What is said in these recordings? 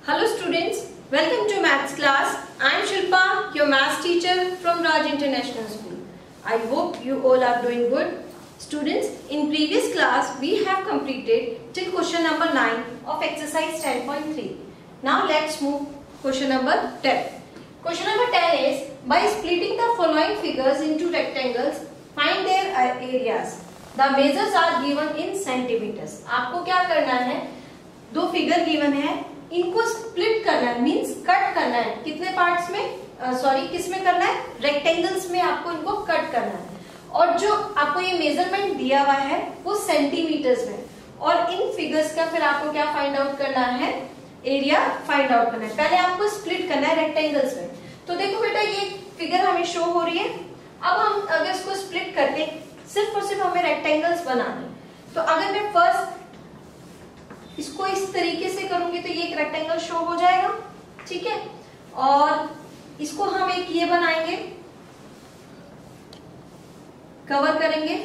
Hello students, welcome to maths class. I am Shilpa, your maths teacher from Raj International School. I hope you all are doing good. Students, in previous class we have completed till question number 9 of exercise 10.3. Now let's move question number 10. Question number 10 is, by splitting the following figures into rectangles, find their areas. The measures are given in centimeters. आपको क्या करना है, दो figure given है, इनको split करना है, means cut करना है. कितने पार्ट्स में, किस में करना है, रेक्टेंगल्स में आपको इनको कट करना है. और जो आपको ये मेजरमेंट दिया हुआ है वो सेंटीमीटर्स में, और इन फिगर्स का फिर आपको क्या फाइंड आउट करना है, एरिया फाइंड आउट करना है. पहले आपको स्प्लिट करना है रेक्टेंगल्स में. तो देखो बेटा, ये फिगर हमें शो हो रही है. अब हम अगर इसको स्प्लिट करते हैं, सिर्फ और सिर्फ हमें रेक्टेंगल्स बनाने. तो अगर मैं फर्स्ट इसको इस तरीके से करूंगी तो ये एक रेक्टेंगल शो हो जाएगा, ठीक है. और इसको हम एक ये बनाएंगे, कवर करेंगे.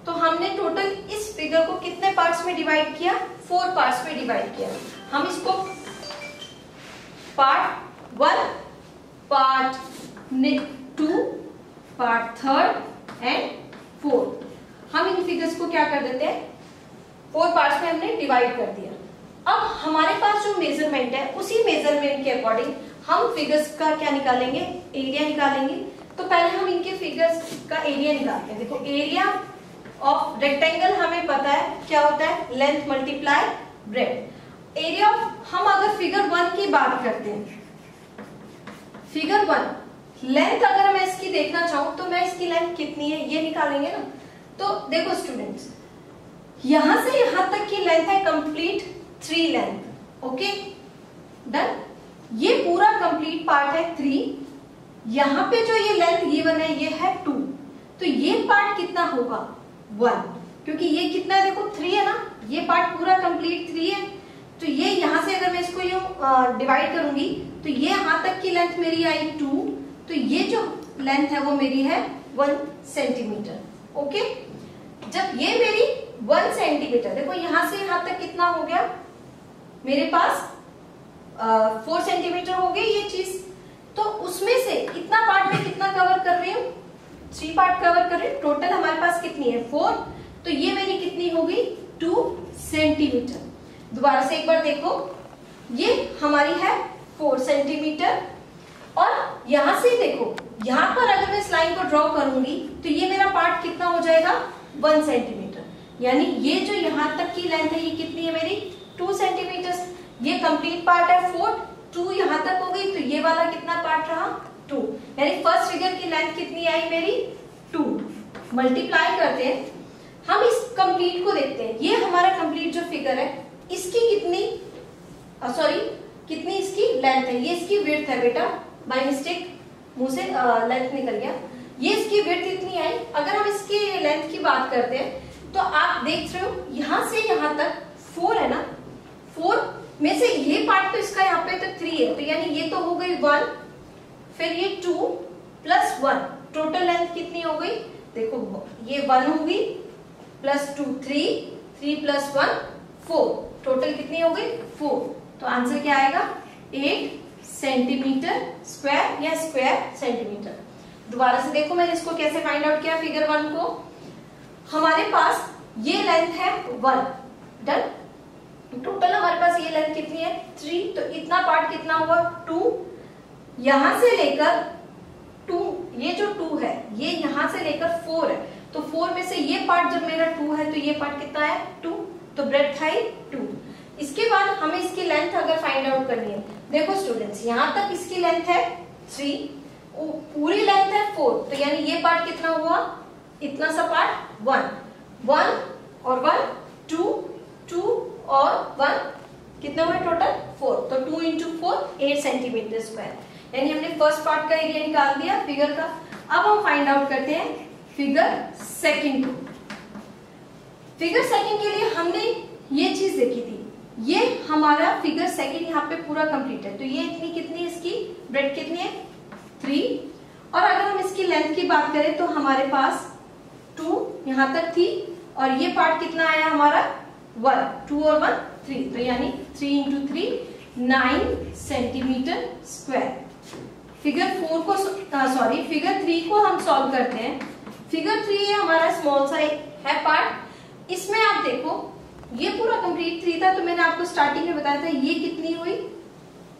तो हमने टोटल इस फिगर को कितने पार्ट्स में डिवाइड किया, 4 पार्ट्स में डिवाइड किया. हम इसको पार्ट 1, पार्ट 2, पार्ट 3 एंड 4. हम इन फिगर्स को क्या कर देते हैं, 4 पार्ट्स में हमने डिवाइड कर दिया. अब हमारे पास जो मेजरमेंट है, उसी मेजरमेंट के अकॉर्डिंग हम फिगर्स का क्या निकालेंगे, एरिया निकालेंगे. तो पहले हम इनके फिगर्स का एरिया निकालते हैं. देखो, एरिया ऑफ रेक्टेंगल हमें पता है क्या होता है, length multiply breadth. Area of, हम अगर फिगर 1 की बात करते हैं, फिगर 1 लेंथ अगर मैं इसकी देखना चाहूं तो मैं इसकी लेंथ कितनी है ये निकालेंगे ना. तो देखो स्टूडेंट्स, यहां से यहां तक की लेंथ है कंप्लीट 3 लेंथ. Okay done. ये पूरा कंप्लीट पार्ट है 3. यहां पे जो ये लेंथ गिवन है ये है 2. तो ये पार्ट कितना होगा, 1, क्योंकि ये कितना है, देखो 3 है ना. ये पार्ट पूरा कंप्लीट 3 है. तो ये यहां से अगर मैं इसको यूं डिवाइड करूंगी तो ये यहां तक की लेंथ मेरी आई 2. तो ये जो लेंथ है वो मेरी है 1 सेंटीमीटर. ओके, जब ये मेरी 1 सेंटीमीटर, देखो यहां से यहां तक कितना हो गया मेरे पास, 4 सेंटीमीटर हो गई ये चीज. तो उसमें से इतना पार्ट में कितना कवर कर रही हूँ, 3 पार्ट कवर कर रही हूँ. टोटल हमारे पास कितनी है, 4. तो ये मेरी कितनी हो गई, 2 सेंटीमीटर. दोबारा से एक बार देखो, ये हमारी है 4 सेंटीमीटर. और यहां से देखो, यहां पर अगर मैं इस लाइन को ड्रॉ करूंगी तो ये मेरा पार्ट कितना हो जाएगा, 1 सेंटीमीटर. यानी ये जो यहां तक की लेंथ है ये कितनी है मेरी, 2 सेंटीमीटर. ये कंप्लीट पार्ट है 4, 2 यहां तक हो गई. तो ये वाला कितना पार्ट रहा, 2. यानी फर्स्ट फिगर की लेंथ कितनी आई मेरी, 2. मल्टीप्लाई करते हैं, हम इस कंप्लीट को देखते हैं. ये हमारा कंप्लीट जो फिगर है इसकी कितनी, कितनी इसकी लेंथ है. ये इसकी विड्थ है बेटा, बाय मिस्टेक मुंह से लेंथ निकल गया. ये इसकी विड्थ इतनी आई. अगर हम इसकी लेंथ की बात करते हैं तो आप देख रहे हो यहां से यहां तक 4 है ना. 4 में से ये पार्ट तो इसका यहाँ पे तो 3 है. तो यानी ये तो हो गई 1, फिर ये 2 प्लस 1. टोटल लेंथ कितनी हो गई, देखो ये 1 होगी प्लस 2 3 प्लस 1 4. टोटल कितनी हो गई, 4. तो आंसर क्या आएगा, 8 सेंटीमीटर स्क्वायर या स्क्वायर सेंटीमीटर. दोबारा से देखो मैंने इसको कैसे फाइंड आउट किया. फिगर 1 को, हमारे पास ये लेंथ है 1. डन. टोटल हमारे पास ये लेंथ कितनी है, 3. तो इतना पार्ट कितना हुआ, 2. यहां से लेकर 2, ये जो 2 है ये यहां से लेकर 4 है. तो 4 में से ये पार्ट जब मेरा 2 है तो ये पार्ट कितना है, 2. तो ब्रेड्थ है 2. इसके बाद हमें इसकी लेंथ अगर फाइंड आउट करनी है, देखो स्टूडेंट्स, यहां तक इसकी लेंथ है 3, पूरी लेंथ है 4. तो यानी ये पार्ट कितना हुआ, इतना सा पार्ट 1 और 1 2 और 1 कितना हुआ टोटल 4. तो 2 इंटू 4 8 सेंटीमीटर स्क्वायर. यानी हमने फर्स्ट पार्ट का एरिया निकाल दिया फिगर का. अब हम फाइंड आउट करते हैं फिगर सेकंड को. फिगर सेकंड के लिए हमने ये चीज देखी थी. ये हमारा फिगर सेकंड यहाँ पे पूरा कंप्लीट है. तो ये इतनी कितनी, इसकी ब्रेड्थ कितनी है, 3. और अगर हम इसकी लेंथ की बात करें तो हमारे पास 2 यहां तक थी. और ये पार्ट कितना आया हमारा, 1, 2 और 1 3. तो यानी 3 इंटू 3 9 सेंटीमीटर स्क्वायर। फिगर 3 को हम सॉल्व करते हैं। फिगर 3 है हमारा स्मॉल सा है पार्ट। इसमें आप देखो ये पूरा कंप्लीट 3 था, तो मैंने आपको स्टार्टिंग में बताया था ये कितनी हुई,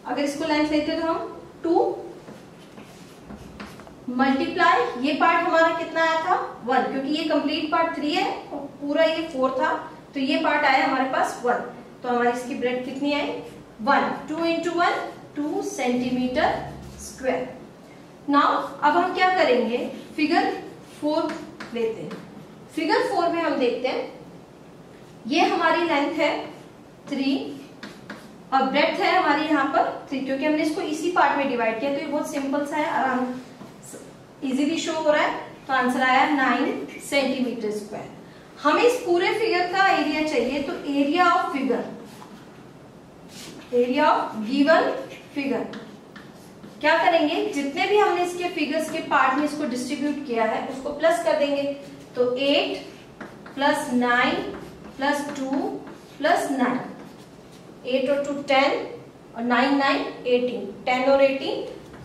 अगर इसको लेंथ लेते तो हम 2 मल्टीप्लाई ये पार्ट हमारा कितना आया था 1, क्योंकि ये कंप्लीट पार्ट 3 है और पूरा ये 4 था, तो ये पार्ट आया हमारे पास 1, तो हमारी इसकी ब्रेड कितनी आई 1, 2 इंटू 1 2 सेंटीमीटर स्क्वायर। नाउ अब हम क्या करेंगे, फिगर 4 लेते हैं। फिगर 4 में हम देखते हैं ये हमारी लेंथ है 3 और ब्रेड्थ है हमारी यहाँ पर 3, क्योंकि हमने इसको इसी पार्ट में डिवाइड किया, तो ये बहुत सिंपल सा है, आराम इजीली शो हो रहा है। तो आंसर आया 9 सेंटीमीटर स्क्वायर। हमें इस पूरे फिगर का एरिया चाहिए, तो area of figure, area of given figure क्या करेंगे, जितने भी हमने इसके फिगर्स के पार्ट में इसको डिस्ट्रीब्यूट किया है उसको प्लस कर देंगे। तो 8 प्लस 9 प्लस 2 प्लस 9, 8 और 2 10 और 9 9 18, 10 और 18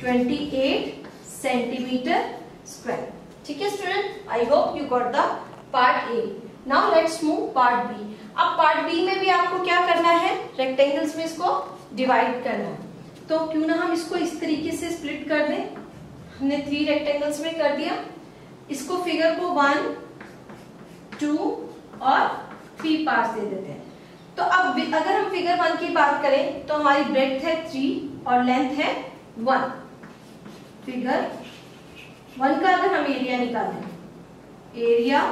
28 सेंटीमीटर स्क्वायर। ठीक है student, I hope you got the part A. Now let's move part B. अब पार्ट बी में भी आपको क्या करना है, रेक्टेंगल्स में इसको डिवाइड करना है। तो क्यों ना हम इसको इस तरीके से स्प्लिट कर दें, हमने 3 रेक्टेंगल्स में कर दिया। इसको फिगर को 1 2 और 3 पार्ट्स दे देते हैं। तो अब अगर हम फिगर 1 की बात करें तो हमारी ब्रेड्थ है 3 और लेंथ है 1। फिगर 1 का अगर हम एरिया निकालें, एरिया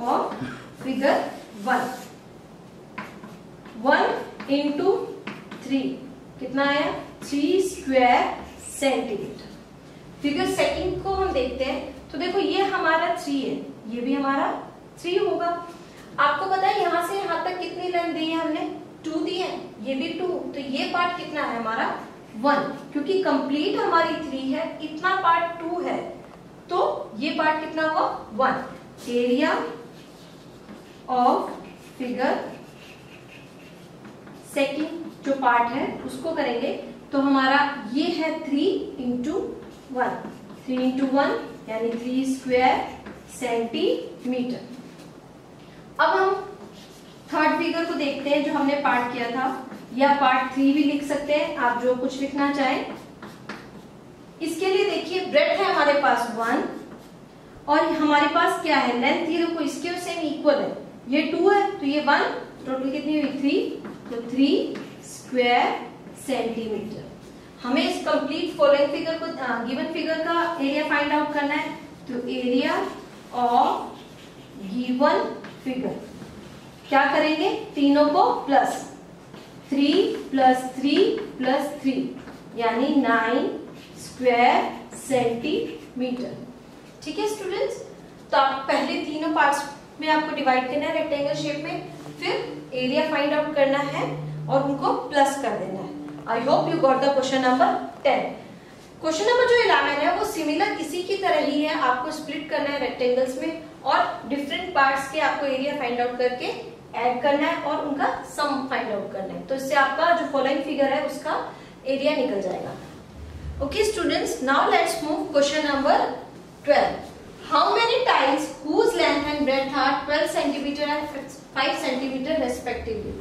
ऑफ फिगर 1 इंटू 3 कितना आया 3 स्क्वायर सेंटीमीटर। फिगर सेकंड को हम देखते हैं, तो देखो ये हमारा 3 है, ये भी हमारा 3 होगा। आपको पता है यहाँ से यहाँ तक कितनी लेंथ दी है हमने, 2 दी है, ये भी 2, तो ये पार्ट कितना है हमारा 1, क्योंकि कंप्लीट हमारी 3 है, इतना पार्ट 2 है, तो ये पार्ट कितना हुआ 1। एरिया ऑफ फिगर सेकंड जो पार्ट है उसको करेंगे, तो हमारा ये है 3 इंटू 1, 3 इंटू 1 यानी 3 स्क्वायर सेंटीमीटर। अब हम थर्ड फिगर को देखते हैं जो हमने पार्ट किया था, या पार्ट 3 भी लिख सकते हैं, आप जो कुछ लिखना चाहें। इसके लिए देखिए ब्रेड्थ है हमारे पास 1 और हमारे पास क्या है लेंथ, ये देखो इसके सेम इक्वल है, ये 2 है तो ये 1, टोटल कितनी हुई 3, तो 3 स्क्वायर सेंटीमीटर। हमें इस कंप्लीट फॉलोइंग फिगर को गिवन फिगर का एरिया फाइंड आउट करना है, तो एरिया ऑफ गिवन फिगर क्या करेंगे, तीनों को प्लस, 3 प्लस 3 प्लस 3 यानी 9 स्क्वायर सेंटीमीटर। ठीक है स्टूडेंट्स, तो आप पहले तीनों पार्ट्स में आपको डिवाइड करना है रेक्टेंगल शेप में, फिर एरिया फाइंड आउट करना है और उनको प्लस कर देना है। आई hope you got the question number 10। Question number जो 11 है वो सिमिलर इसी की तरह ही है, आपको स्प्लिट करना है रेक्टेंगल्स में और डिफरेंट पार्ट्स के आपको एरिया फाइंड आउट करके ऐड करना है और उनका सम फाइंड आउट करना है, तो इससे आपका जो फॉलोइंग फिगर है उसका एरिया निकल जाएगा। Okay students, now let's move question number 12। How many tiles whose length and breadth are 12 centimetre and 5 centimetre respectively.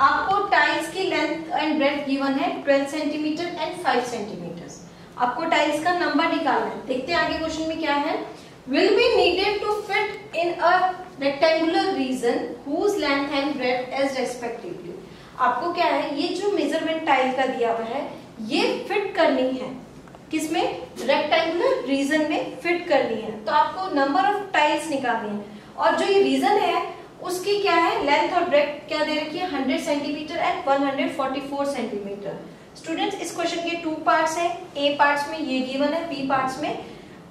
आपको टाइल्स की लेंथ एंड ब्रेड्थ गिवन है 12 सेंटीमीटर एंड 5 सेंटीमीटर। आपको टाइल्स का number निकालना है। देखते हैं आगे क्वेश्चन में क्या है। will be needed to fit in a rectangular region whose length and breadth as respectively। आपको क्या है, ये जो मेजरमेंट टाइल का दिया हुआ है ये फिट करनी है किसमें, रेक्टेंगुलर रीजन में फिट करनी है, तो आपको नंबर ऑफ टाइल्स निकालनी है। और जो ये रीजन है उसकी क्या है, लेंथ और ब्रेड्थ क्या दे रखी है 100 सेंटीमीटर एंड 144 सेंटीमीटर। स्टूडेंट्स इस क्वेश्चन के 2 पार्ट्स है, ए पार्ट्स में ये गिवन है, बी पार्ट्स में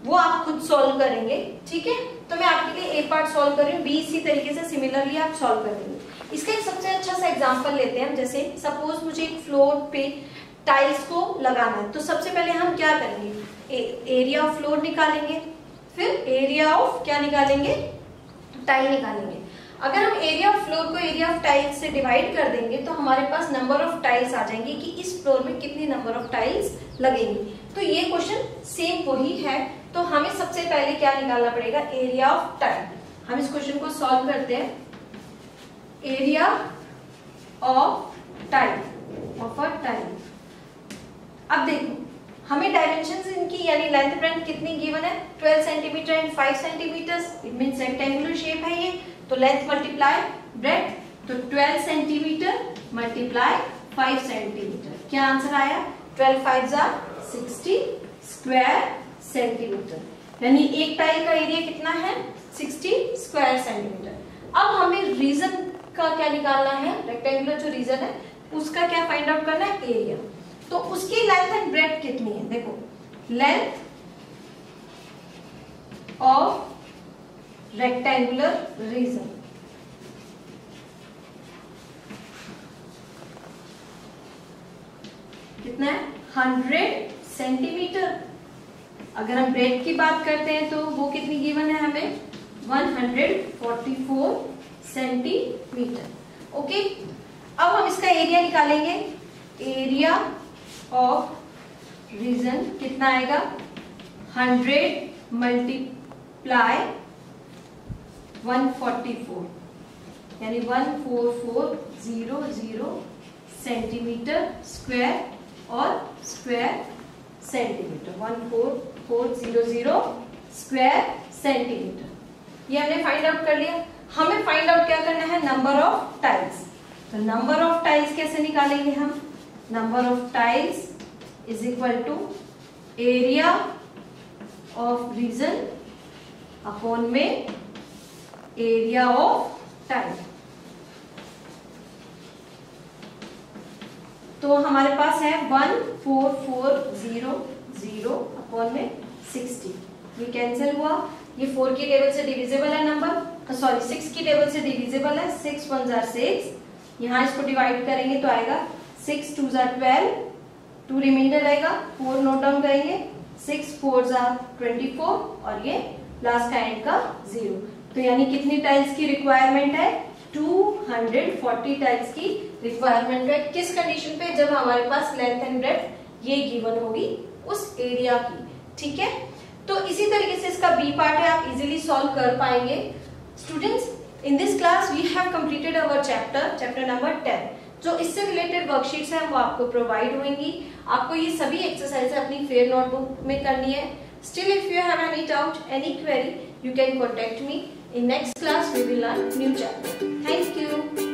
वो आप खुद सॉल्व करेंगे। ठीक है, तो मैं आपके लिए ए पार्ट सॉल्व कर रही हूँ, बी इसी तरीके से सिमिलरली आप सॉल्व करेंगे। इसका एक सबसे अच्छा सा एग्जांपल लेते हैं। जैसे सपोज मुझे एक फ्लोर पे टाइल्स को लगाना है, तो सबसे पहले हम क्या करेंगे, एरिया ऑफ फ्लोर निकालेंगे, फिर एरिया ऑफ क्या निकालेंगे, टाइल निकालेंगे। अगर हम एरिया ऑफ फ्लोर को एरिया ऑफ टाइल्स से डिवाइड कर देंगे तो हमारे पास नंबर ऑफ टाइल्स आ जाएंगे कि इस फ्लोर में कितनी नंबर ऑफ टाइल्स लगेंगी। तो ये क्वेश्चन सेम वही है, तो हमें सबसे पहले क्या निकालना पड़ेगा, एरिया ऑफ टाइल। हम इस क्वेश्चन को सॉल्व करते हैं। Area of tile of a tile. अब देखो हमें डायमेंशंस इनकी यानी लेंथ ब्रेड्थ कितनी गिवन है, 12 centimetre and 5 centimetre. It means rectangular shape है ये, तो लेंथ मल्टीप्लाई ब्रेड्थ, तो 12 सेंटीमीटर मल्टीप्लाई 5 सेंटीमीटर। क्या आंसर आया, 12 5 60 स्क्वायर सेंटीमीटर। यानी एक टाइल का एरिया कितना है, 60 स्क्वायर सेंटीमीटर। अब हमें रीजन का क्या निकालना है, रेक्टेंगुलर जो रीजन है उसका क्या फाइंड आउट करना है, एरिया। तो उसकी लेंथ एंड ब्रेड्थ कितनी है, देखो लेंथ ऑफ रेक्टेंगुलर रीजन कितना है, 100 सेंटीमीटर। अगर हम ब्रेड्थ की बात करते हैं तो वो कितनी गिवन है हमें, 144 सेंटीमीटर। ओके, अब हम इसका एरिया निकालेंगे। एरिया ऑफ रीजन कितना आएगा, 100 मल्टीप्लाई 144 यानी 14400 सेंटीमीटर स्क्वायर और स्क्वायर सेंटीमीटर, 14400 स्क्वायर सेंटीमीटर। ये हमने फाइंड आउट कर लिया। हमें फाइंड आउट क्या करना है, नंबर ऑफ टाइल्स। तो नंबर ऑफ टाइल्स कैसे निकालेंगे हम, number of tiles is equal to area of region upon में एरिया ऑफ टाइल। तो हमारे पास है 14400 अपॉन में 60। ये कैंसिल हुआ, ये 4 की टेबल से डिविजिबल है नंबर, सॉरी 6 की टेबल से डिविजिबल है, 6 1 जार 6। यहाँ इसको डिवाइड करेंगे तो आएगा 6 2 जार 12, 2 रिमाइंडर रहेगा, 4 नोट डाउन करेंगे, 6 4 जार 24 और ये लास्ट का एंड का 0। तो यानी कितनी टाइल्स की रिक्वायरमेंट है, 240 टाइल्स की रिक्वायरमेंट है। किस कंडीशन पे, जब हमारे पास लेंथ एंड ब्रेड्थ ये गिवन होगी उस एरिया की। ठीक है, तो इसी तरीके से इसका बी पार्ट है, आप इजीली सॉल्व कर पाएंगे। Students, in this class we have completed our chapter number 10। जो इससे रिलेटेड वर्कशीट्स हैं वो आपको प्रोवाइड होंगी। आपको ये सभी एक्सरसाइज अपनी फेयर नोटबुक में करनी है। Still if you have any doubt, any query, you can contact me. In next class we will learn new chapter. Thank you.